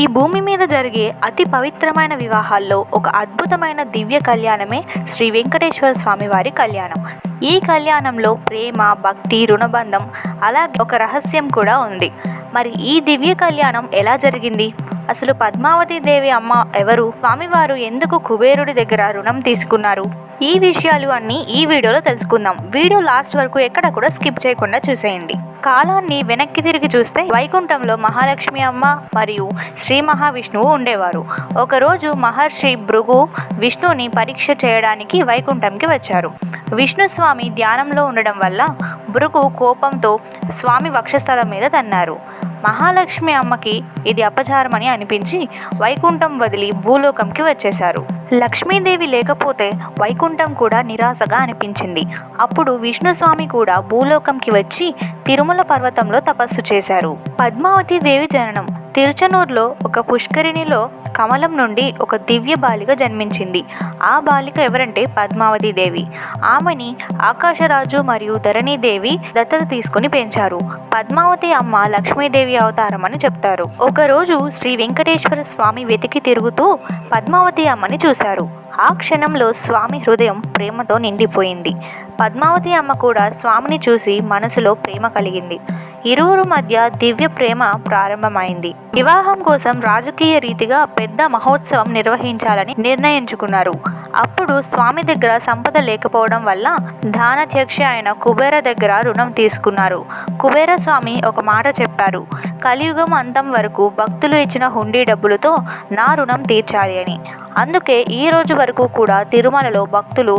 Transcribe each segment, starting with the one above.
ఈ భూమి మీద జరిగే అతి పవిత్రమైన వివాహాల్లో ఒక అద్భుతమైన దివ్య కళ్యాణమే శ్రీ వెంకటేశ్వర స్వామి వారి కళ్యాణం. ఈ కళ్యాణంలో ప్రేమ, భక్తి, రుణబంధం, అలాగే ఒక రహస్యం కూడా ఉంది. మరి ఈ దివ్య కళ్యాణం ఎలా జరిగింది? అసలు పద్మావతి దేవి అమ్మ ఎవరు? స్వామివారు ఎందుకు కుబేరుడి దగ్గర రుణం తీసుకున్నారు? ఈ విషయాలు అన్నీ ఈ వీడియోలో తెలుసుకుందాం. వీడియో లాస్ట్ వరకు ఎక్కడ కూడా స్కిప్ చేయకుండా చూసేయండి. కాలాన్ని వెనక్కి తిరిగి చూస్తే వైకుంఠంలో మహాలక్ష్మి అమ్మ మరియు శ్రీ మహావిష్ణువు ఉండేవారు. ఒకరోజు మహర్షి భృగు విష్ణుని పరీక్ష చేయడానికి వైకుంఠంకి వచ్చారు. విష్ణు స్వామి ధ్యానంలో ఉండడం వల్ల భృగు కోపంతో స్వామి వక్షస్థలం మీద తన్నారు. మహాలక్ష్మి అమ్మకి ఇది అపచారమని అనిపించి వైకుంఠం వదిలి భూలోకంకి వచ్చేశారు. లక్ష్మీదేవి లేకపోతే వైకుంఠం కూడా నిరాశగా అనిపించింది. అప్పుడు విష్ణుస్వామి కూడా భూలోకంకి వచ్చి తిరుమల పర్వతంలో తపస్సు చేశారు. పద్మావతి దేవి జననం. తిరుచనూరులో ఒక పుష్కరిణిలో కమలం నుండి ఒక దివ్య బాలిక జన్మించింది. ఆ బాలిక ఎవరంటే పద్మావతి దేవి. ఆమెని ఆకాశరాజు మరియు ధరణీదేవి దత్తత తీసుకుని పెంచారు. పద్మావతి అమ్మ లక్ష్మీదేవి అవతారం అని చెప్తారు. ఒకరోజు శ్రీ వెంకటేశ్వర స్వామి వెతికి తిరుగుతూ పద్మావతి అమ్మని చూశారు. ఆ క్షణంలో స్వామి హృదయం ప్రేమతో నిండిపోయింది. పద్మావతి అమ్మ కూడా స్వామిని చూసి మనసులో ప్రేమ కలిగింది. ఇరువురు మధ్య దివ్య ప్రేమ ప్రారంభమైంది. వివాహం కోసం రాజకీయ రీతిగా పెద్ద మహోత్సవం నిర్వహించాలని నిర్ణయించుకున్నారు. అప్పుడు స్వామి దగ్గర సంపద లేకపోవడం వల్ల దానాధ్యక్ష అయిన కుబేర దగ్గర రుణం తీసుకున్నారు. కుబేర స్వామి ఒక మాట చెప్పారు, కలియుగం అంతం వరకు భక్తులు ఇచ్చిన హుండీ డబ్బులతో నా రుణం తీర్చాలి అని. అందుకే ఈ రోజు వరకు కూడా తిరుమలలో భక్తులు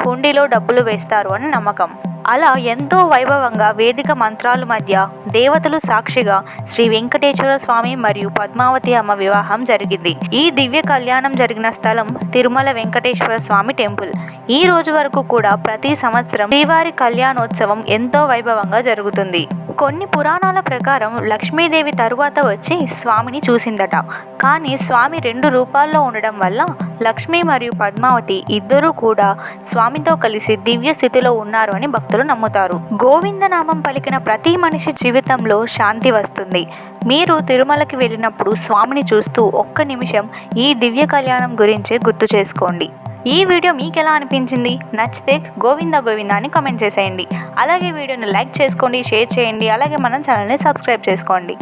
హుండీలో డబ్బులు వేస్తారు అని నమ్మకం. అలా ఎంతో వైభవంగా వేదిక మంత్రాల మధ్య దేవతలు సాక్షిగా శ్రీ వెంకటేశ్వర స్వామి మరియు పద్మావతి అమ్మ వివాహం జరిగింది. ఈ దివ్య కళ్యాణం జరిగిన స్థలం తిరుమల వెంకటేశ్వర స్వామి టెంపుల్. ఈ రోజు వరకు కూడా ప్రతి సంవత్సరం శ్రీవారి కళ్యాణోత్సవం ఎంతో వైభవంగా జరుగుతుంది. కొన్ని పురాణాల ప్రకారం లక్ష్మీదేవి తరువాత వచ్చి స్వామిని చూసిందట. కానీ స్వామి 2 రూపాల్లో ఉండడం వల్ల లక్ష్మి మరియు పద్మావతి ఇద్దరూ కూడా స్వామితో కలిసి దివ్య స్థితిలో ఉన్నారు అని భక్తులు నమ్ముతారు. గోవిందనామం పలికిన ప్రతి మనిషి జీవితంలో శాంతి వస్తుంది. మీరు తిరుమలకి వెళ్ళినప్పుడు స్వామిని చూస్తూ ఒక్క నిమిషం ఈ దివ్య కళ్యాణం గురించి గుర్తు చేసుకోండి. ఈ వీడియో మీకు ఎలా అనిపించింది? నచ్చితే గోవింద గోవింద అని కామెంట్ చేసేయండి. అలాగే వీడియోని లైక్ చేసుకోండి, షేర్ చేయండి. అలాగే మన ఛానల్ని సబ్స్క్రైబ్ చేసుకోండి.